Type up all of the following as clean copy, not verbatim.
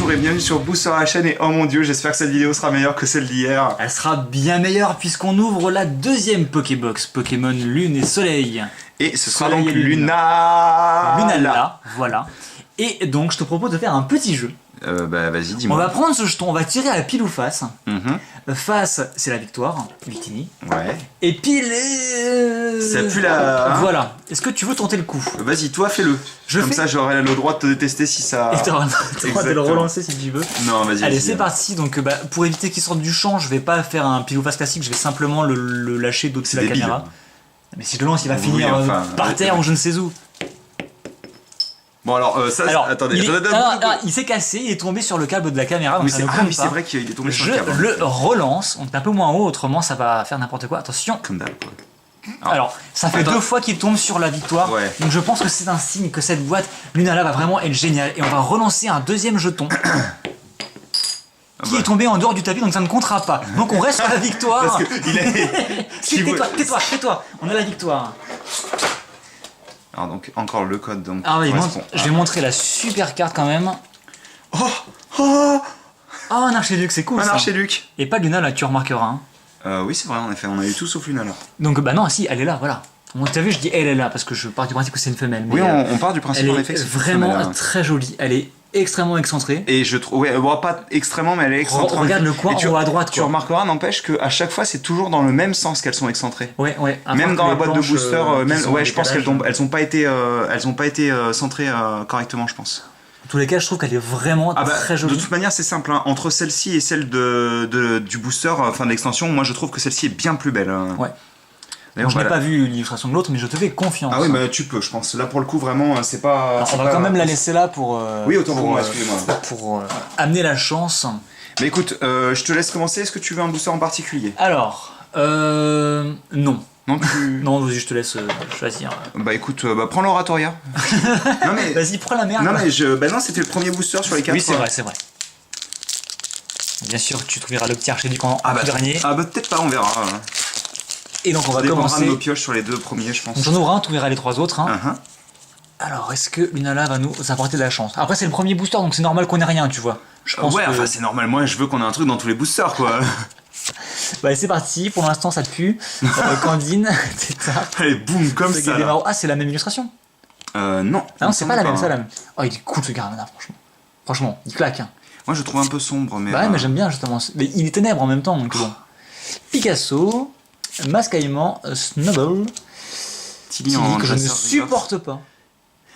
bonjour et bienvenue sur Boost sur la chaîne et oh mon dieu, j'espère que cette vidéo sera meilleure que celle d'hier. Elle sera bien meilleure puisqu'on ouvre la deuxième Pokébox, Pokémon Lune et Soleil. Et ce sera Soleil donc et Lune. Lunala, voilà. Et donc je te propose de faire un petit jeu. Bah vas-y, On dis-moi. va prendre ce jeton, on va tirer à pile ou face. Mhm. Face, c'est la victoire, Victini. Ouais. Et pile, Ça pue la... Voilà. Est-ce que tu veux tenter le coup? Vas-y, toi fais-le. Comme ça j'aurai le droit de te détester si ça... Et t'auras le droit de le relancer si tu veux. Non, vas-y. Allez, vas-y, c'est parti. Donc, pour éviter qu'il sorte du champ, je vais pas faire un pile ou face classique, je vais simplement le lâcher d'au-dessus de la débile. caméra. Mais si je le lance, il va Oui, finir enfin, par terre ou je ne sais où. Bon alors, ça... attendez. Il s'est cassé, il est tombé sur le câble de la caméra, donc Oui, ça ne compte pas. c'est vrai qu'il est tombé sur le câble. Je le relance, on est un peu moins haut, autrement ça va faire n'importe quoi. Attention. Comme d'hab, quoi. Alors, ça fait 2 fois qu'il tombe sur la victoire, Ouais. donc je pense que c'est un signe que cette boîte Lunala va vraiment être géniale. Et on va relancer un deuxième jeton qui est tombé en dehors du tapis, donc ça ne comptera pas. Donc on reste sur la victoire. Parce que il est... Si, tais-toi, on a la victoire. Alors donc, encore le code donc. Ah oui, correspond je vais montrer la super carte quand même. Oh Oh, un Archiduc, c'est cool un ça. Archiduc. Et pas Lunala, tu remarqueras. Hein. Oui, c'est vrai, en effet, on a eu tout sauf Lunala. Donc bah non, si, elle est là, voilà. Bon, t'as vu, je dis elle est là parce que je pars du principe que c'est une femelle. Mais Oui, on part du principe elle en est effet que c'est vraiment femelle, hein. très jolie. Elle est extrêmement excentrée. Et je trouve, ouais, bon, pas extrêmement, mais elle est excentrée. Regarde le coin Et en haut à droite. Tu Quoi. remarqueras, n'empêche qu'à chaque fois, c'est toujours dans le même sens qu'elles sont excentrées. Ouais. Même dans la boîte de booster, même, ouais, je pense qu'elles décalage. ont pas été centrées correctement, je pense. En tous les cas, je trouve qu'elle est vraiment très De jolie. toute manière, c'est simple. Hein. Entre celle-ci et celle du booster, enfin de l'extension, moi je trouve que celle-ci est bien plus belle. Ouais. D'ailleurs, Je n'ai pas vu l'illustration de l'autre, mais je te fais confiance. Ah oui, mais tu peux, je pense. Là, pour le coup, vraiment, c'est pas... Alors, on va quand même la laisser là pour... Oui, autant pour moi, excusez-moi. Pour amener la chance. Mais écoute, je te laisse commencer. Est-ce que tu veux un booster en particulier? Alors, non. Non, tu... Non, vas-y, je te laisse choisir. Bah écoute, prends l'oratoria. Non mais... Vas-y, prends la merde. Non mais non, c'était le premier booster sur les 4. Oui, c'est vrai. Bien sûr, tu trouveras le petit Archiduc en dernier. Ah bah peut-être pas, on verra. Et donc on va dépendra commencer. de nos pioches sur les 2 premiers, je pense. Donc j'en ouvre un, tu verras les 3 autres. Hein. Uh-huh. Alors, est-ce que Lunala va nous apporter de la chance? Après, c'est le premier booster, donc c'est normal qu'on ait rien, tu vois. Je pense Ouais, que... enfin c'est normal, moi je veux qu'on ait un truc dans tous les boosters, quoi. Bah, c'est parti, pour l'instant ça pue. Candine, Tétard. Allez, boum, comme ça. Des Là. marauds. Ah, c'est la même illustration? Non. Ah non, c'est pas la même, ça la hein. même. Oh, il est cool ce Garavana, franchement. Franchement, il claque. Hein. Moi je le trouve un peu sombre, mais... Bah ouais, mais j'aime bien justement. Mais il est ténèbre en même temps, donc bon. Picasso, Mascaillement, Snubble, Tilly Tilly, en que je ne chasseur supporte pas.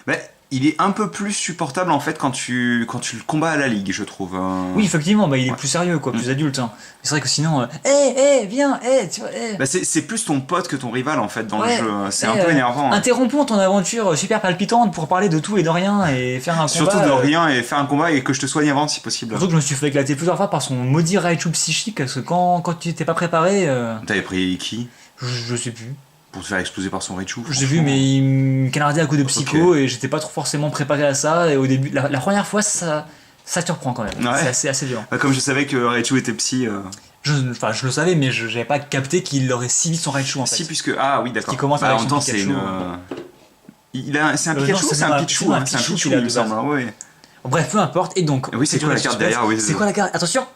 Mais il est un peu plus supportable en fait quand tu le combats à la ligue, je trouve. Oui, effectivement, bah, il est plus sérieux, quoi, plus adulte. Hein. C'est vrai que sinon, viens, tu vois, Bah, c'est plus ton pote que ton rival en fait dans Ouais. le jeu. C'est un peu énervant. Hein. Interrompons ton aventure super palpitante pour parler de tout et de rien et faire un combat. Surtout de rien et faire un combat et que je te soigne avant si possible. Surtout que je me suis fait éclater plusieurs fois par son maudit Raichu psychique, parce que quand tu t'es pas préparé, T'avais pris qui je sais plus. pour te faire exploser par son Raichu? J'ai vu, mais il me canardait à coup de psycho et j'étais pas trop forcément préparé à ça. Et au début, la première fois, ça te surprend quand même. Ouais. C'est assez violent. Bah, comme je savais que Raichu était psy. Je le savais, mais je n'avais pas capté qu'il aurait si vite son Raichu en fait. Si, puisque. Ah oui, d'accord. Qui commence Bah, avec en même son temps, c'est Pikachu. une. C'est un Pikachu non, ou c'est un Pichu? c'est un C'est un Pichu Pichu, qu'il a il me de semble. base. Ouais. Bref, peu importe. Et donc. Oui, c'est quoi la carte derrière? Oui, C'est quoi la carte? Attention.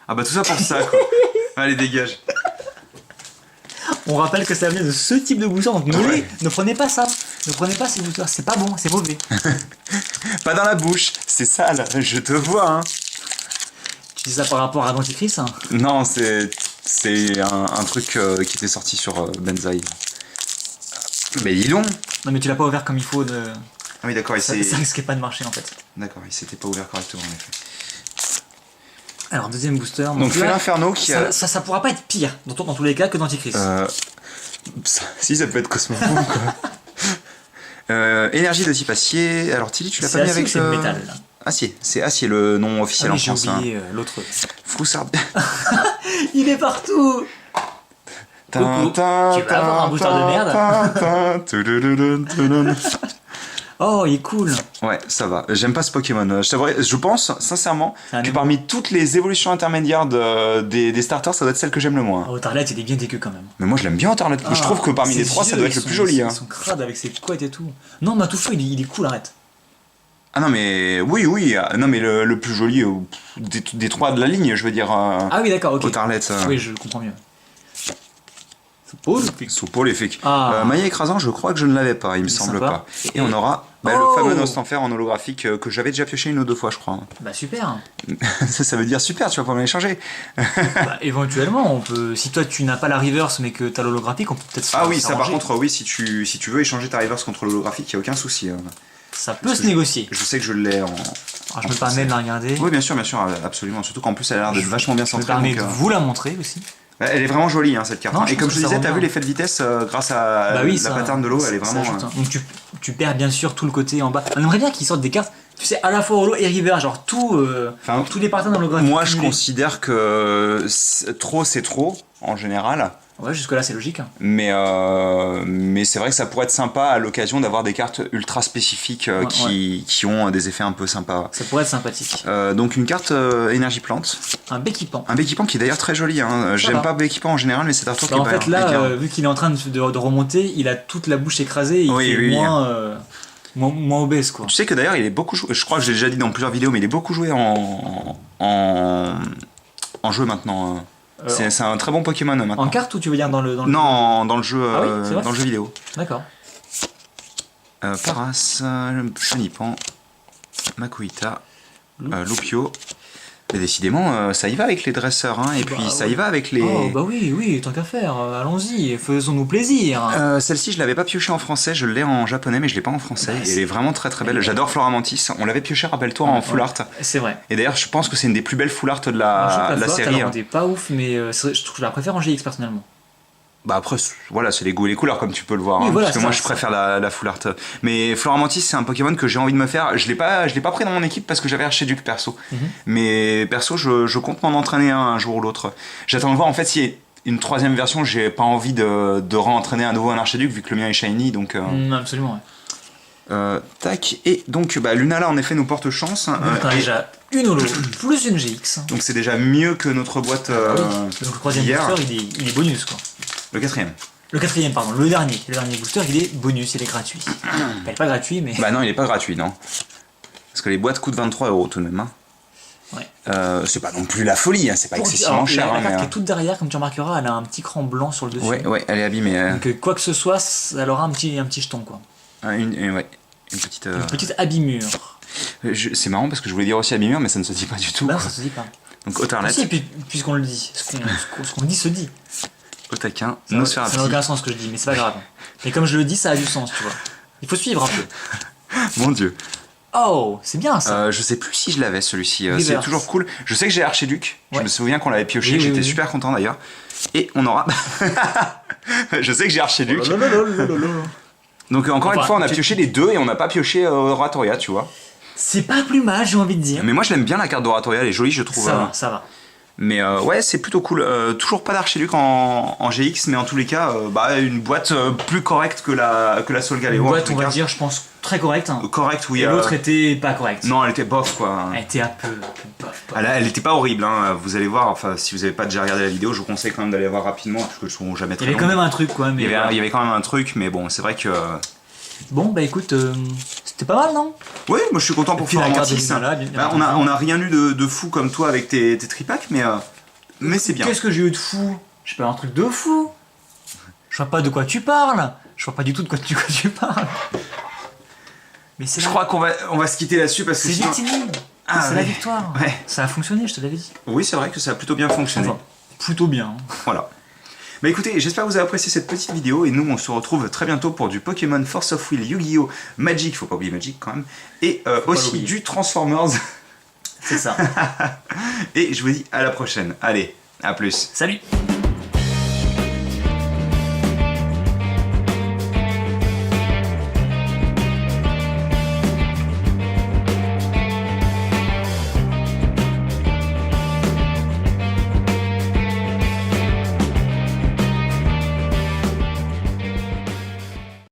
Ah bah tout ça pour ça quoi. Allez, dégage. On rappelle que ça vient de ce type de booster, donc ne prenez pas ça. Ne prenez pas ces boosters, c'est pas bon, c'est mauvais. Pas dans la bouche, c'est sale, je te vois. Hein. Tu dis ça par rapport à Dentifrice? Non, c'est un truc qui était sorti sur Benzaï. Mais dis donc. Non mais tu l'as pas ouvert comme il faut. Ah oui, d'accord, Ça risquait pas de marcher en fait. D'accord, il s'était pas ouvert correctement en effet. Alors deuxième booster. Donc fait là, l'Inferno qui a... ça pourra pas être pire dans tous les cas que Dentifrice. Si, ça peut être Cosmoboom quoi. Énergie de type acier. Alors Tilly, tu l'as pas mis avec c'est métal. Là. Acier, c'est acier le nom officiel en J'ai France. oublié l'autre. Froussard. Il est partout. Coucou. Tu vas avoir un booster de merde. Oh, il est cool. Ouais, ça va. J'aime pas ce Pokémon. Je pense, sincèrement, que nouveau. parmi toutes les évolutions intermédiaires des starters, ça doit être celle que j'aime le moins. Oh, Tarlet, il est bien dégueu quand même. Mais moi, je l'aime bien, Tarlet. Je trouve que parmi les trois, ça doit être le plus joli. Hein. Ils sont crades avec ses couettes et tout. Non, Matoufou, il est cool, arrête. Ah non mais oui, non mais le plus joli des trois de la ligne, je veux dire. Ah oui, d'accord, ok. Autarlet. Oui, je comprends mieux. Suppolefic. Suppolefic. Ah. Maillet écrasant, je crois que je ne l'avais pas, il me semble sympa. pas. Et on aura le fameux Nostanfer en holographique que j'avais déjà pioché une ou deux fois, je crois. Bah super. Ça veut dire super, tu vas pouvoir me l'échanger. Bah, éventuellement, on peut. Si toi tu n'as pas la reverse mais que t'as l'holographique, on peut peut-être. Ah oui, ça par s'arranger. contre, oui, si tu veux échanger ta reverse contre l'holographique, il n'y a aucun souci. Ça peut se négocier. Je sais que je l'ai en. Alors, je me permets de la regarder. Oui, bien sûr, absolument. Surtout qu'en plus, elle a l'air d'être vachement bien Je me centrée. permets donc, de vous la montrer aussi. elle est vraiment jolie, hein, cette carte. Non, Et je comme pense je que ça disais, rend t'as vu bien. l'effet de vitesse grâce à Bah oui, la pattern de l'eau, elle est vraiment. ça ajoute, hein. Donc tu perds bien sûr tout le côté en bas. On aimerait bien qu'ils sortent des cartes, tu sais, à la fois holo et river, genre tous les patterns holographiques. Moi, je cumulés. considère que trop, c'est trop, en général. Ouais, jusque-là c'est logique. Mais c'est vrai que ça pourrait être sympa à l'occasion d'avoir des cartes ultra spécifiques qui ont des effets un peu sympas. Ça pourrait être sympathique. Donc une carte énergie plante. Un Béquipant. Un Béquipant qui est d'ailleurs très joli. Hein. J'aime va. pas Béquipant en général, mais cet artwork Bah, en est fait bien. là, vu qu'il est en train de remonter, il a toute la bouche écrasée et il Oui, est oui. moins obèse quoi. Tu sais que d'ailleurs il est beaucoup joué, je crois que j'ai déjà dit dans plusieurs vidéos, mais il est beaucoup joué en jeu maintenant. C'est un très bon Pokémon maintenant. En carte ou tu veux dire dans le Non, dans le jeu, Ah oui, c'est vrai dans le jeu vidéo. D'accord. Paras, Chenipan, Makuhita, Lupio. Et décidément, ça y va avec les dresseurs, hein, et puis ça y va avec les... Oh bah oui, tant qu'à faire, allons-y, faisons-nous plaisir. Celle-ci, je l'avais pas piochée en français, je l'ai en japonais, mais je l'ai pas en français. Et elle est vraiment très très belle. J'adore Floramantis. On l'avait piochée, rappelle-toi, en full art. C'est vrai. Et d'ailleurs, je pense que c'est une des plus belles full art de Alors, la série. elle rendait pas ouf, mais je trouve que je la préfère en GX personnellement. Bah après, voilà, c'est les goûts et les couleurs, comme tu peux le voir. Oui, hein, voilà, parce que ça, moi, je préfère la full art. Mais Floramantis, c'est un Pokémon que j'ai envie de me faire. Je l'ai pas pris dans mon équipe parce que j'avais Archiduc perso. Mais perso, je compte m'en entraîner un jour ou l'autre. J'attends de voir en fait s'il y a une troisième version. J'ai pas envie de re-entraîner à nouveau un Archiduc vu que le mien est shiny. Donc, Absolument, ouais. tac. Et donc, Lunala, en effet, nous porte chance. On a déjà une holo plus une GX. Donc, c'est déjà mieux que notre boîte Donc le troisième d'hier. booster, il est bonus quoi. Le quatrième. Le quatrième, pardon, le dernier booster, il est bonus, il est gratuit. Il est pas gratuit, mais. Bah non, il est pas gratuit, non. Parce que les boîtes coûtent 23 € tout de même. Hein. Ouais. C'est pas non plus la folie, hein, c'est pas excessivement Alors, cher. La hein, carte mais, qui est toute derrière, comme tu remarqueras, elle a un petit cran blanc sur le dessus. ouais, elle est abîmée. Donc quoi que ce soit, elle aura un petit jeton quoi. Une petite. Une petite abîmure. C'est marrant parce que je voulais dire aussi abîmure, mais ça ne se dit pas du tout. Bah non, ça se dit pas. Donc Autarlet, Si, puisqu'on le dit, ce qu'on dit se dit. Otaquin, Ça n'a Nosferatu. aucun sens ce que je dis, mais c'est pas grave. Mais comme je le dis, ça a du sens, tu vois. Il faut suivre un peu. Mon dieu. Oh, c'est bien ça. Je sais plus si je l'avais celui-ci. C'est Reverse. toujours cool. Je sais que j'ai Archiduc. Je Ouais. me souviens qu'on l'avait pioché. Oui, J'étais oui. super content d'ailleurs. Et on aura. Je sais que j'ai Archiduc. Donc encore une Enfin, fois, on a pioché les deux et on n'a pas pioché Oratoria, tu vois. C'est pas plus mal, j'ai envie de dire. Mais moi, je l'aime bien la carte d'Oratoria. Elle est jolie, je trouve. Ça va. Mais ouais, c'est plutôt cool. Toujours pas d'Archiduc en GX, mais en tous les cas, une boîte plus correcte que la Sol Galeo. Une en boîte, tous on les va cas. dire, je pense, très correcte. Hein. Correcte, oui. Et l'autre était pas correcte. Non, elle était bof, quoi. Elle était un peu bof. Elle était pas horrible, hein. Vous allez voir. Enfin, si vous avez pas déjà regardé la vidéo, je vous conseille quand même d'aller voir rapidement, parce qu'elles sont jamais Il très y avait quand longues. même un truc, quoi. Mais Il y avait quand même un truc, mais bon, c'est vrai que. Bon, bah écoute, c'était pas mal, non? Oui, moi je suis content pour puis la carte de Floramantis. Lunala, bien On a rien eu de fou comme toi avec tes tripacks, mais c'est bien. Qu'est-ce que j'ai eu de fou? J'ai pas eu un truc de fou. Je vois pas de quoi tu parles. Je vois pas du tout de quoi tu parles. Mais c'est Je crois qu'on va se quitter là-dessus parce que c'est sinon... victime. Ah, C'est ouais. la victoire. Ouais. Ça a fonctionné, je te l'avais dit. Oui, c'est vrai que ça a plutôt bien fonctionné. Enfin, plutôt bien. Voilà. Bah écoutez, j'espère que vous avez apprécié cette petite vidéo et nous on se retrouve très bientôt pour du Pokémon Force of Will, Yu-Gi-Oh! Magic, faut pas oublier Magic quand même, et aussi l'oublier. du Transformers. C'est ça. Et je vous dis à la prochaine. Allez, à plus. Salut.